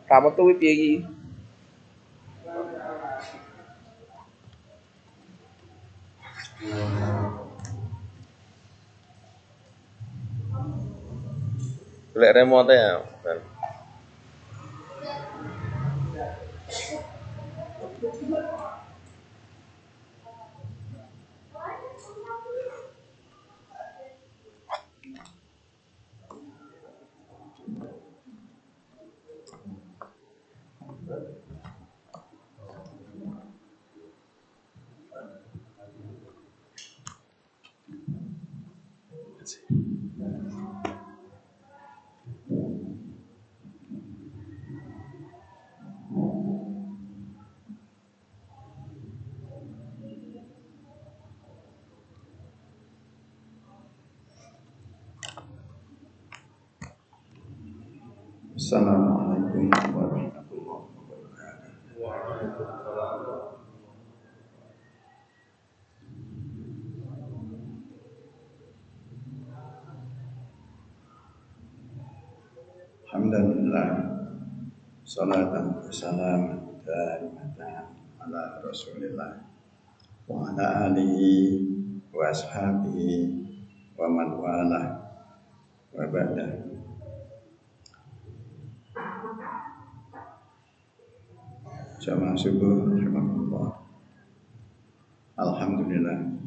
Kamu tuh piye iki? Golek remote ya. Assalamualaikum warahmatullahi wabarakatuh. Alhamdulillah, salatan wassalamu darimatan ala rasulillah wa ala alihi wa ashabihi wa man walah wa ba'da. Jamaah subuh rahmatullah. Alhamdulillah.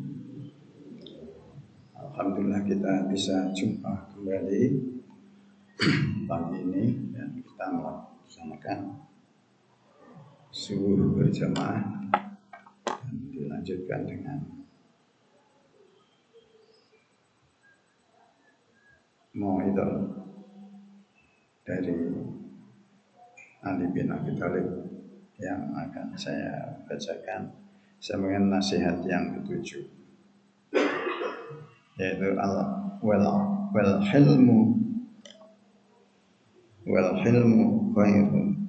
Alhamdulillah kita bisa jumpa kembali pagi ini dan kita melaksanakan subuh berjamaah dan dilanjutkan dengan mau'idhah dari Ali bin Abi Thalib yang akan saya bacakan sebagai nasihat yang ketujuh, yaitu wal hilmu khairun.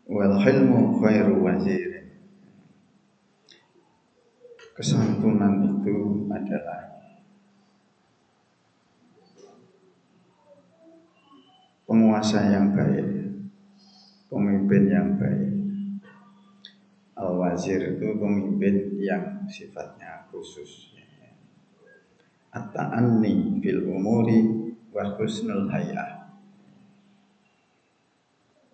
Wal hilmu khairu wazir. Kesantunan itu adalah penguasa yang baik, pemimpin yang baik. Al-wazir itu pemimpin yang sifatnya khusus. At-ta'anni fil umuri wa husnul hay'ah.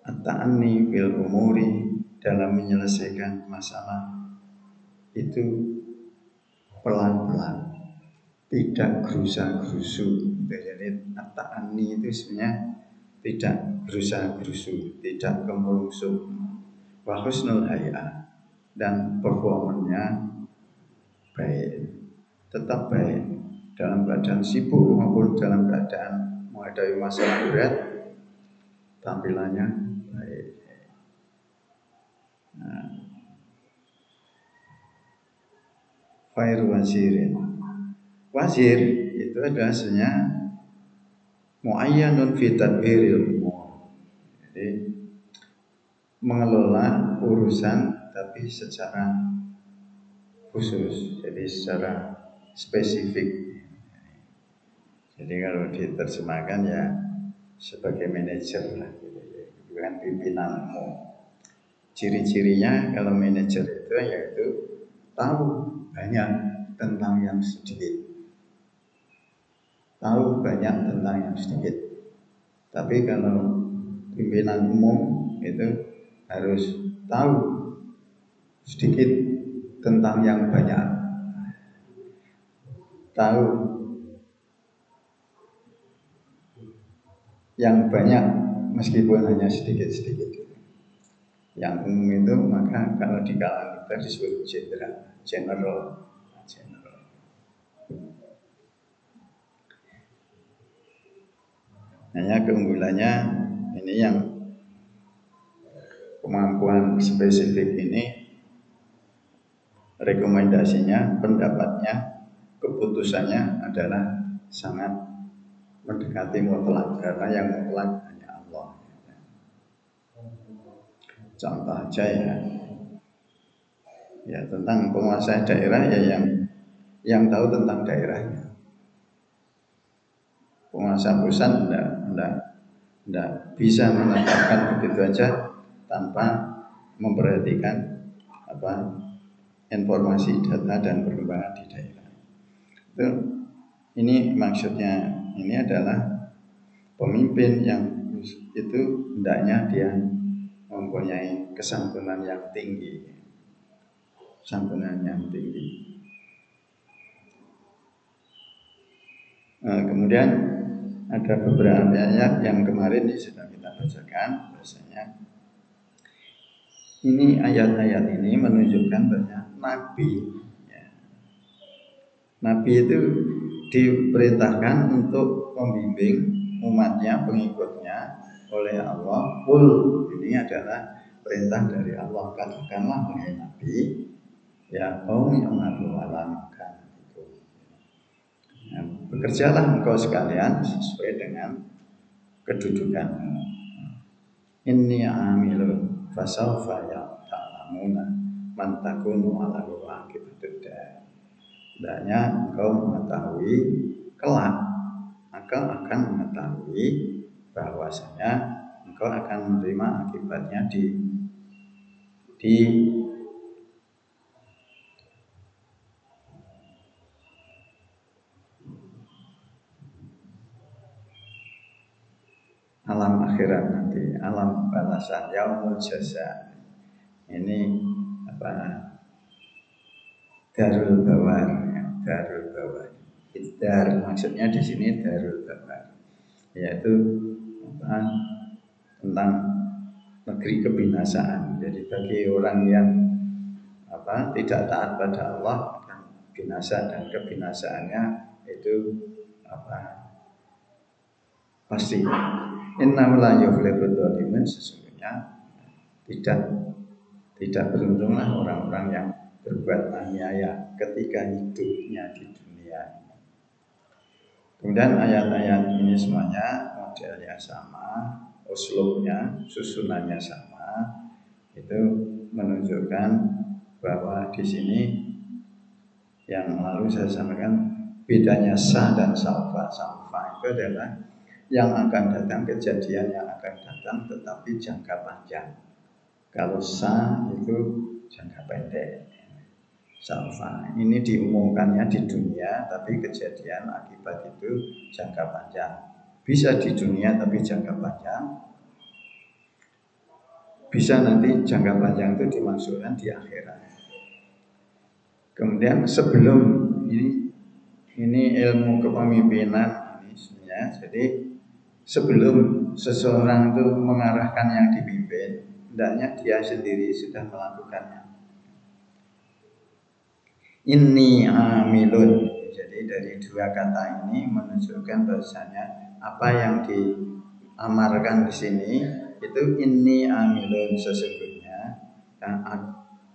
At-ta'anni fil umuri, dalam menyelesaikan masalah itu pelan-pelan, tidak gerusa-gerusu. Jadi at-ta'anni itu sebenarnya tidak gerusa-gerusu, tidak kemerungsung. Wa husnul hay'ah, dan performanya baik, tetap baik dalam keadaan sibuk maupun dalam keadaan menghadapi masalah berat, tampilannya baik. Khairu wazirin. Wazir itu adalah sebenarnya muayyanun fi tadbiril umur. Jadi mengelola urusan tapi secara khusus, jadi secara spesifik. Jadi kalau diterjemahkan ya sebagai manajer lah, bukan pimpinanmu. Ciri-cirinya kalau manajer itu yaitu tahu banyak tentang yang sedikit. Tahu banyak tentang yang sedikit. Tapi kalau pimpinan umum itu harus tahu sedikit tentang yang banyak. Tahu yang banyak meskipun hanya sedikit-sedikit. Yang umum itu maka kalau di kalangan kita disebut general. Hanya keunggulannya ini yang kemampuan spesifik ini, rekomendasinya, pendapatnya, keputusannya adalah sangat mendekati mutlak, karena yang mutlak hanya Allah. Contoh aja ya tentang penguasa daerah ya yang tahu tentang daerahnya. Penguasa pusat tidak bisa menetapkan begitu aja tanpa memperhatikan informasi, data dan perkembangan di daerah. Ini maksudnya, ini adalah pemimpin yang itu hendaknya dia mempunyai kesantunan yang tinggi. Kemudian ada beberapa ayat yang kemarin sudah kita bacakan, biasanya ini ayat-ayat ini menunjukkan bahwa Nabi itu diperintahkan untuk membimbing umatnya, pengikutnya oleh Allah. Qul, ini adalah perintah dari Allah. Katakanlah wahai Nabi, ya qaumi amalu ala makanikum. Bekerjalah engkau sekalian sesuai dengan kedudukanmu. Inni amilun fasawfa ta'lamuna man takunu ala aqibatud dar. Hendaknya engkau mengetahui kelak, engkau akan mengetahui bahwasanya engkau akan menerima akibatnya di alam akhirat nanti, alam balasan, yaumul jaza. Ini darul bawar, darul bawar. Dar maksudnya di sini darul bawar, yaitu tentang negeri kebinasaan. Jadi bagi orang yang tidak taat pada Allah akan binasa, dan kebinasaannya itu pasti. Innahu la yuflihul dzalimun, sesungguhnya tidak beruntunglah orang-orang yang berbuat aniaya ketika hidupnya di dunia. Kemudian ayat-ayat ini semuanya modelnya sama, uslubnya, susunannya sama. Itu menunjukkan bahwa di sini yang lalu saya sampaikan bedanya sa dan salfa. Salfa itu adalah yang akan datang, kejadian yang akan datang tetapi jangka panjang. Kalau sa itu jangka pendek. Salfa ini diumumkannya di dunia, tapi kejadian akibat itu jangka panjang. Bisa di dunia tapi jangka panjang, bisa nanti jangka panjang itu dimaksudkan di akhirat. Kemudian sebelum ini ilmu kepemimpinan ini sebenarnya, jadi sebelum seseorang itu mengarahkan yang dipimpin, hendaknya dia sendiri sudah melakukannya. Inni amilun. Jadi dari dua kata ini menunjukkan bahasanya apa yang diamarkan di sini itu inni amilun, sesungguhnya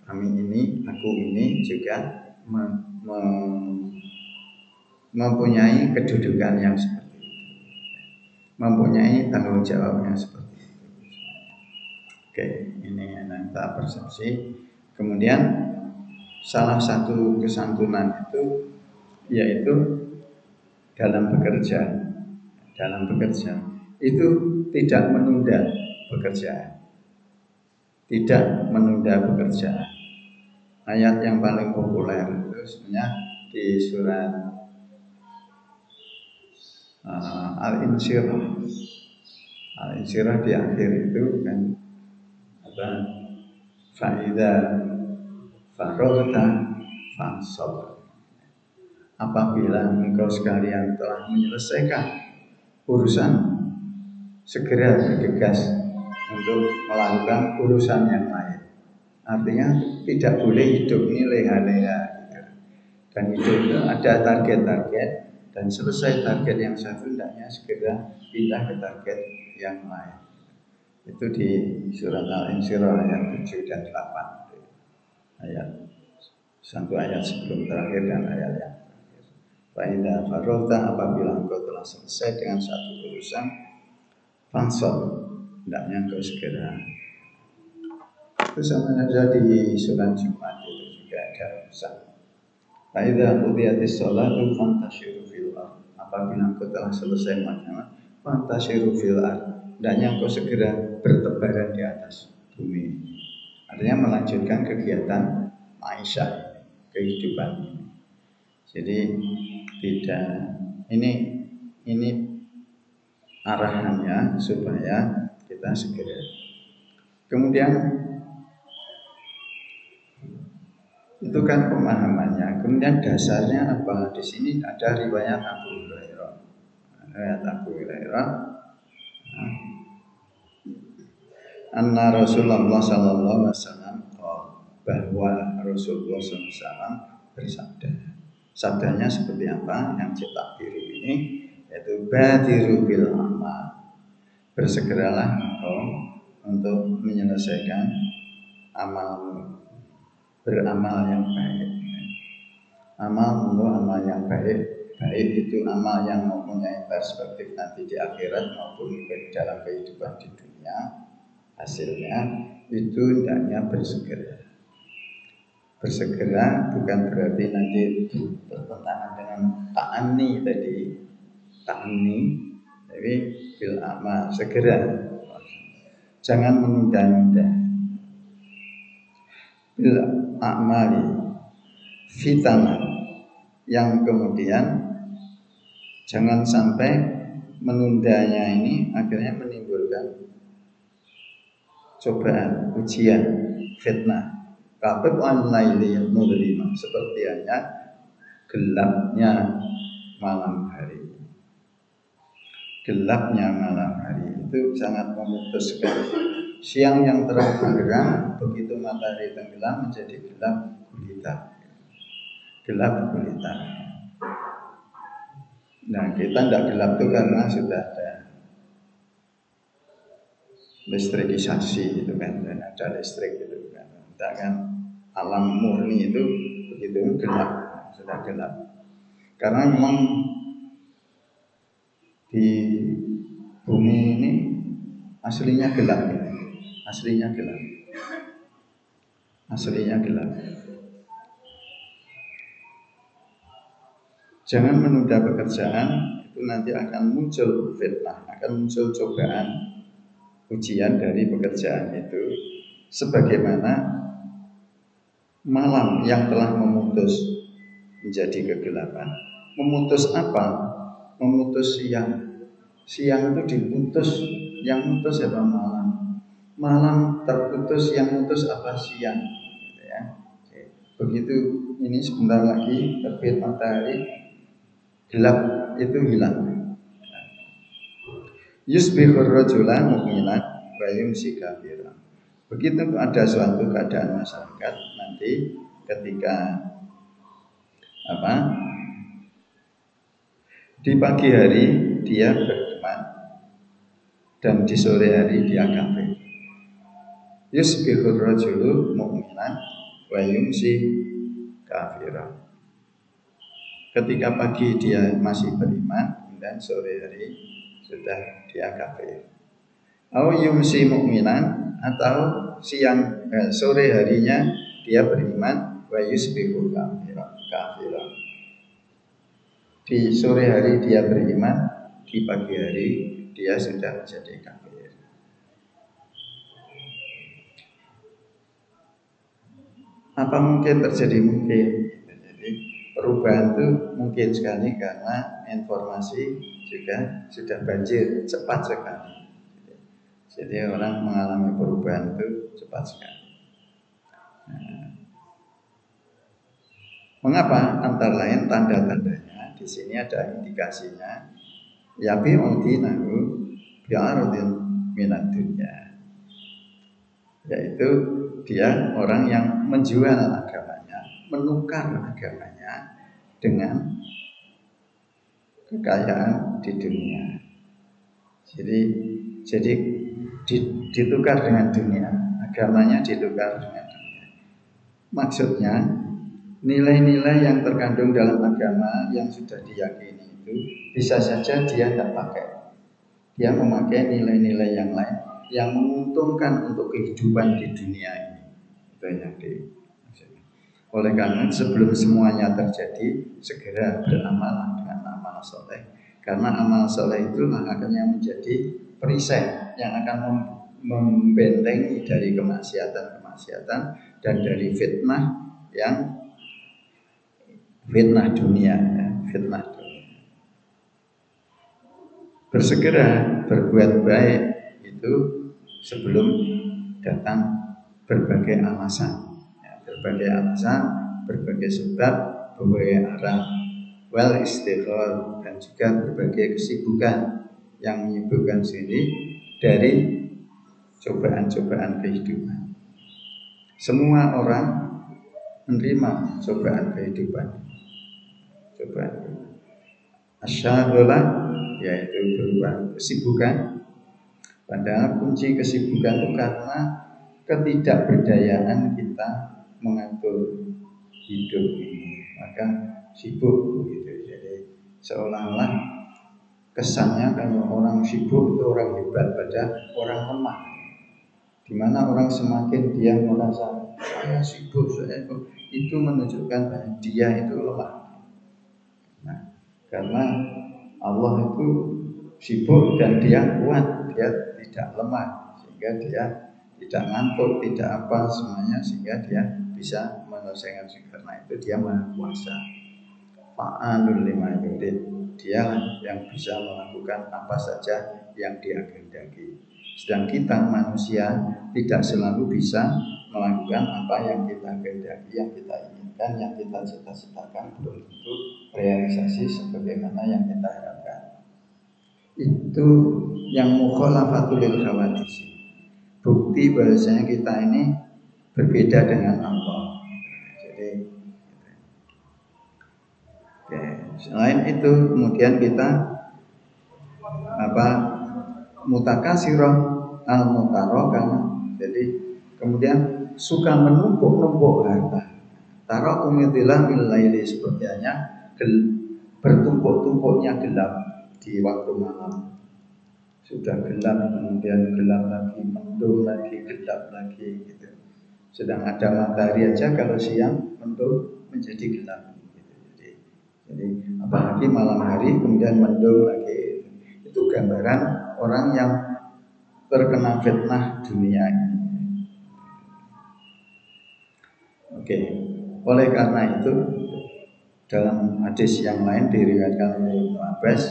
aku ini juga mempunyai kedudukan yang seperti itu, mempunyai tanggung jawab yang seperti itu. Oke, ini yang kita persepsi. Kemudian salah satu kesantunan itu yaitu dalam bekerja itu tidak menunda pekerjaan. Ayat yang paling populer itu sebenarnya di surat Al-Insyirah di akhir itu kan fa'idha faragta fansab. Apabila engkau sekalian telah menyelesaikan urusan, segera bergegas untuk melakukan urusan yang lain. Artinya tidak boleh hidup ini leha-leha gitu. Dan hidup itu ada target-target, dan selesai target yang satu hendaknya segera pindah ke target yang lain. Itu di surat Al-Insyirah ayat 7 dan 8. Ayat satu ayat sebelum terakhir dan ayat yang terakhir. Fa'idha farolta, apabila engkau telah selesai dengan satu urusan, fansol, hendaknya engkau segera. Itu sama saja di surat Jumat itu juga ada urusan. Fa'idha qudiyatis sholatu fantashiru fil ardh, apabila engkau telah selesai melaksanakan fantashiru fil ardh, hendaknya engkau segera bertebaran di atas bumi. Artinya melanjutkan kegiatan Aisyah, kehidupan ini. Jadi tidak, ini arahannya supaya kita segera. Kemudian itu kan pemahamannya. Kemudian dasarnya apa? Di sini ada riwayat Abu Hurairah. Riwayat Abu Hurairah. Anna Rasulullah sallallahu alaihi wasallam, bahwa Rasulullah SAW bersabda. Sabdanya seperti apa? Yang cetak biru ini, yaitu badiru bil amal. Bersegeralah engkau untuk menyelesaikan amalmu, beramal yang baik. Amal untuk amal yang baik, baik itu amal yang mempunyai perspektif nanti di akhirat maupun dalam kehidupan di dunia. Hasilnya itu hendaknya bersegera. Bersegera bukan berarti nanti bertentangan dengan ta'anni tadi. Ta'anni, tapi bil amal, segera. Jangan menunda-nunda. Bil amali fitana, yang kemudian jangan sampai menundanya ini akhirnya menimbulkan cobaan, ujian, fitnah. Kabeh al-laili mudlima, seperti hanya gelapnya malam hari. Gelapnya malam hari itu sangat memutuskan. Siang yang terang benderang, begitu matahari tenggelam menjadi gelap gulita. Gelap gulita. Nah, kita tidak gelap itu karena sudah ada listrikisasi itu kan, dan ada listrik itu kan. Kita kan alam murni itu begitu gelap, sudah gelap. Karena memang di bumi ini aslinya gelap, aslinya gelap, aslinya gelap. Jangan menunda pekerjaan, itu nanti akan muncul fitnah, akan muncul cobaan, ujian dari pekerjaan itu, sebagaimana malam yang telah memutus menjadi kegelapan. Memutus apa? Memutus siang. Siang itu diputus, yang mutus apa? Malam. Malam terputus, yang mutus apa? Siang. Ya. Begitu ini sebentar lagi terbit matahari, gelap itu hilang. Yusbihur rajulan mu'minan wa yumsi kafiran. Begitu ada suatu keadaan masyarakat nanti ketika di pagi hari dia beriman dan di sore hari dia kafir. Yusbihur rajulu mu'minan wa yumsi kafiran. Ketika pagi dia masih beriman dan sore hari sudah dia kafir. Au yumsi mu'minan, atau sore harinya dia beriman wa yusbihu kafiran. Di sore hari dia beriman, di pagi hari dia sudah menjadi kafir. Apa mungkin terjadi? Mungkin. Jadi perubahan itu mungkin sekali karena informasi juga sudah banjir cepat sekali. Jadi orang mengalami perubahan itu cepat sekali. Mengapa? Antara lain tanda-tandanya di sini ada indikasinya. Ya bi'udinahu bi'arudin minad dunya. yaitu dia orang yang menjual agamanya, menukar agamanya dengan kekayaan di dunia. Jadi ditukar dengan dunia, agamanya ditukar dengan dunia. Maksudnya nilai-nilai yang terkandung dalam agama yang sudah diyakini itu bisa saja dia tidak pakai. Dia memakai nilai-nilai yang lain yang menguntungkan untuk kehidupan di dunia ini. Itu yang maksudnya. Oleh karena sebelum semuanya terjadi, segera beramal dengan amal soleh. Karena amal soleh itu akan menjadi perisai yang akan membentengi dari kemaksiatan dan dari fitnah yang fitnah dunia, ya, fitnah dunia. Bersegera berbuat baik itu sebelum datang berbagai alasan, ya, berbagai sebab, berbagai arah, wal istighfar, dan juga berbagai kesibukan yang menyibukkan diri dari cobaan-cobaan kehidupan. Semua orang menerima cobaan kehidupan. Asyaghalah, yaitu berupa kesibukan. Padahal kunci kesibukan itu karena ketidakberdayaan kita mengatur hidup ini, maka sibuk gitu. Jadi seolah-olah kesannya kalau orang sibuk itu orang hebat, padahal orang lemah. Di mana orang semakin dia merasa saya sibuk, itu menunjukkan bahwa dia itu lemah. Nah, karena Allah itu sibuk dan dia kuat, dia tidak lemah, sehingga dia tidak ngantuk, tidak apa semuanya, sehingga dia bisa menyelesaikan. Karena itu dia Maha Kuasa. Fa'alul lima yurid, dia yang bisa melakukan apa saja yang dia kehendaki. Sedang kita manusia tidak selalu bisa melakukan apa yang kita kehendaki, yang kita inginkan, yang kita cita-citakan belum tentu realisasi sebagaimana yang kita harapkan. Itu yang mukhalafatul lil khawadis. Bukti bahwasanya kita ini berbeda dengan Allah. Jadi oke. Selain itu kemudian kita mutakasirah al-mutarokah. Jadi kemudian suka menumpuk-numpuk harta. Tarakumitilah milaili, sepertinya bertumpuk-tumpuknya gelap di waktu malam. Sudah gelap, kemudian gelap lagi, mendung lagi, gelap lagi gitu. Sedang ada matahari aja kalau siang mendung menjadi gelap gitu. Jadi apalagi malam hari kemudian mendung lagi. Itu gambaran orang yang terkena fitnah dunia ini. Oke. Oleh karena itu dalam hadis yang lain diriwayatkan oleh Ibnu Abbas,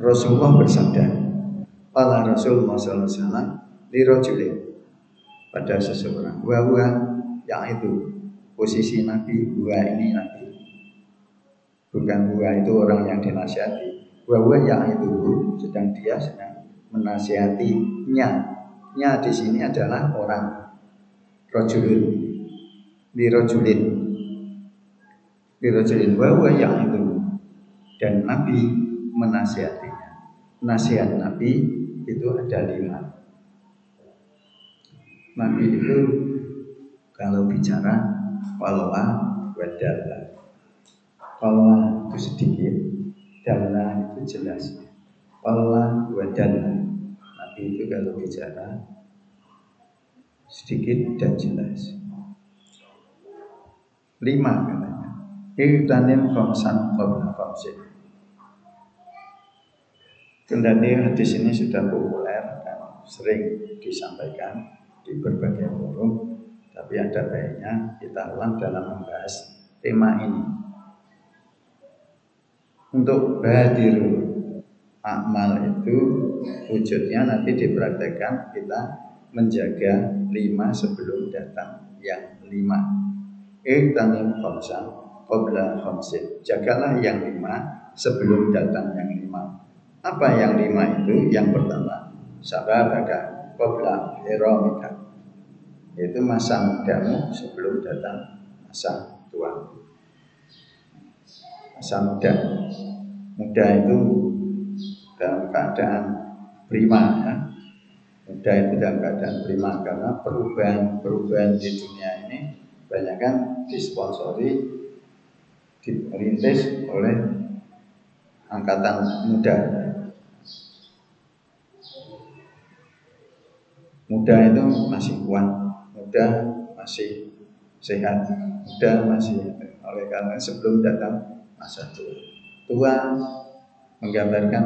Rasulullah bersabda, "Qala Rasulullah sallallahu alaihi wasallam li rajulin," pada seseorang, "Wa yang itu posisi Nabi, wa ini Nabi. Bukan wa itu orang yang dinasihati. Wa yang itu sedang dia sedang menasihatinya. Nya di sini adalah orang. Rajulun li rajulin. Li rajulin wa yang itu, dan Nabi menasihatinya. Nasihat Nabi itu ada 5. Nabi itu kalau bicara wallah wadalla. Wallah itu sedikit, dalla itu jelas. Wallah wadalla. Nabi itu kalau bicara sedikit dan jelas. 5 katanya. Ihtanim khamsan qabla khamsin. Kendali hadis ini sudah populer dan sering disampaikan di berbagai forum, tapi ada baiknya kita ulang dalam membahas tema ini. Untuk hadir amal itu wujudnya nanti dipraktekkan kita menjaga 5 sebelum datang yang 5. Ihtanim khamsan qabla khamsin. Jagalah yang 5 sebelum datang yang 5. Apa yang 5 itu? Yang pertama, sababaka qabla hiramika, yaitu masa mudamu sebelum datang masa tua. Masa muda itu dalam keadaan prima, ya. Muda itu dalam keadaan prima karena perubahan di dunia ini banyak kan disponsori, dirintis oleh angkatan muda. Muda itu masih kuat, muda masih sehat, muda masih, oleh karena sebelum datang masa tua. Tua menggambarkan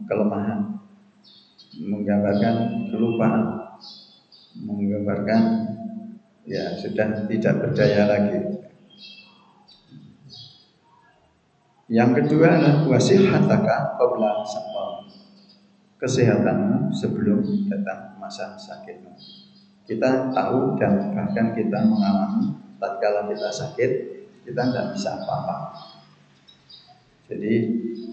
kelemahan, menggambarkan kelupaan, menggambarkan ya sudah tidak berdaya lagi. Yang kedua adalah wasihataka qabla saqam, kesehatanmu sebelum datang masa sakitmu. Kita tahu dan bahkan kita mengalami tatkala kita sakit, kita tidak bisa apa-apa. Jadi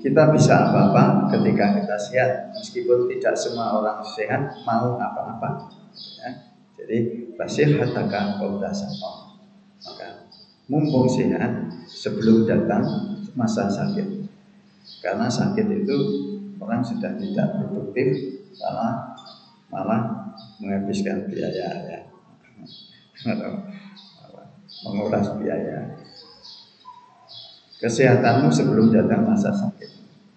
kita bisa apa-apa ketika kita sehat, meskipun tidak semua orang sehat mau apa-apa. Ya. Jadi wasihataka qabla saqam, maka mumpung sehat sebelum datang masa sakit. Karena sakit itu orang sudah tidak produktif, malah menghabiskan biaya, ya, menguras biaya. Kesehatanmu sebelum datang masa sakit.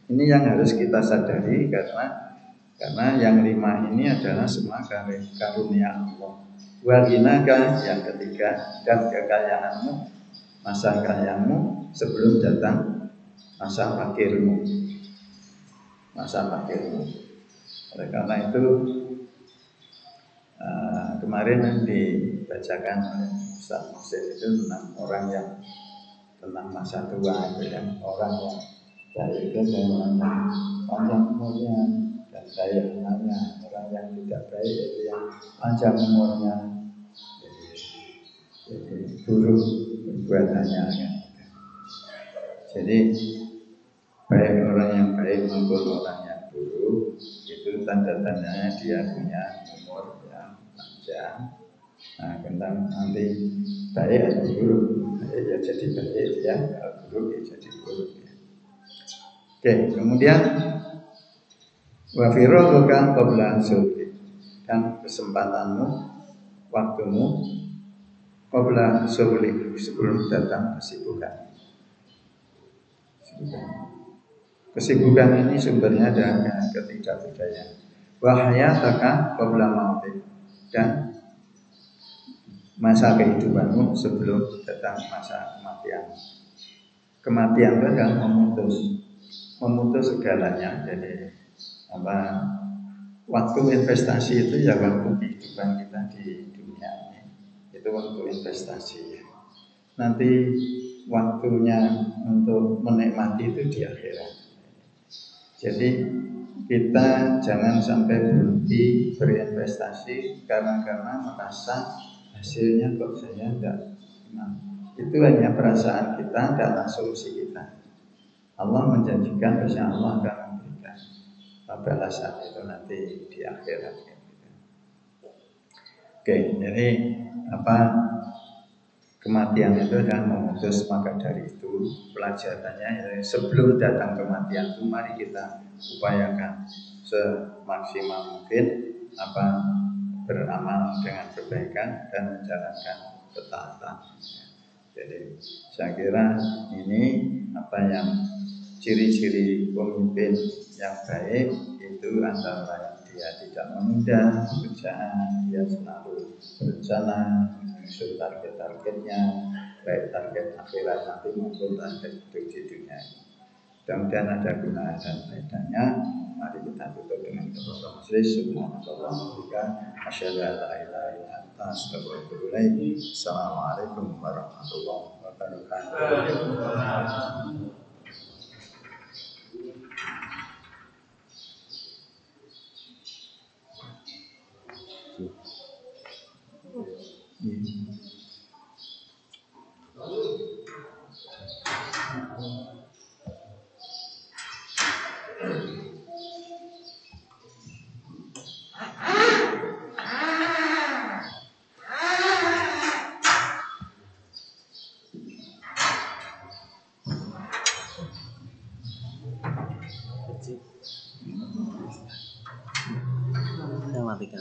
Ini yang harus kita sadari karena yang 5 ini adalah semua karunia Allah. Waginaka yang ketiga, dan kekayaanmu, masa kayamu sebelum datang masa fakirmu. Oleh karena itu kemarin dibacakan oleh Ustaz Muhsin itu tentang masa tua itu, ya. Orang yang baik itu orang yang panjang umurnya dan daya gunanya. Orang yang tidak baik itu yang panjang umurnya jadi buruk perbuatannya, kan. Jadi baik orang yang baik maupun orang yang buruk itu tanda-tandanya dia punya umur yang panjang. Nah, tentang nanti baik atau buruk, baik ya jadi baik, ya, buruk ya jadi buruk, ya. Oke, kemudian wa firaghuka qabla syughlik, dan kesempatanmu, waktumu qabla syughlik, sebelum datang kesibukan. Kesibukan ini sumbernya dari ketidakberdayaan. Wa hayataka qabla mautik, dan masa kehidupanmu sebelum datang masa kematian. Kematian itu adalah memutus segalanya. Jadi waktu investasi itu ya waktu kehidupan kita di dunia ini, itu waktu investasi. Nanti waktunya untuk menikmati itu di akhirat. Jadi kita jangan sampai berhenti berinvestasi karena merasa hasilnya kok saya tidak. Nah, itu hanya perasaan kita dan asumsi kita. Allah menjanjikan bahwa Allah akan memberikan balasan itu nanti di akhirat. Oke, jadi kematian itu adalah memutus. Maka dari itu pelajarannya sebelum datang kematian itu mari kita upayakan semaksimal mungkin beramal dengan kebaikan dan menjalankan ketaatan. Jadi saya kira ini yang ciri-ciri pemimpin yang baik itu antara lain dia tidak menunda pekerjaan, dia selalu berencana menyusun target-targetnya, baik target akhirat nanti maupun target hidup di dunia. Mudah-mudahan ada guna dan faedahnya. Mari kita tutup dengan doa majelis. Subhanallah, asyhadu an la ilaha illa anta, astaghfiruka wa atubu ilaik. Assalamualaikum warahmatullahi wabarakatuh. matikan.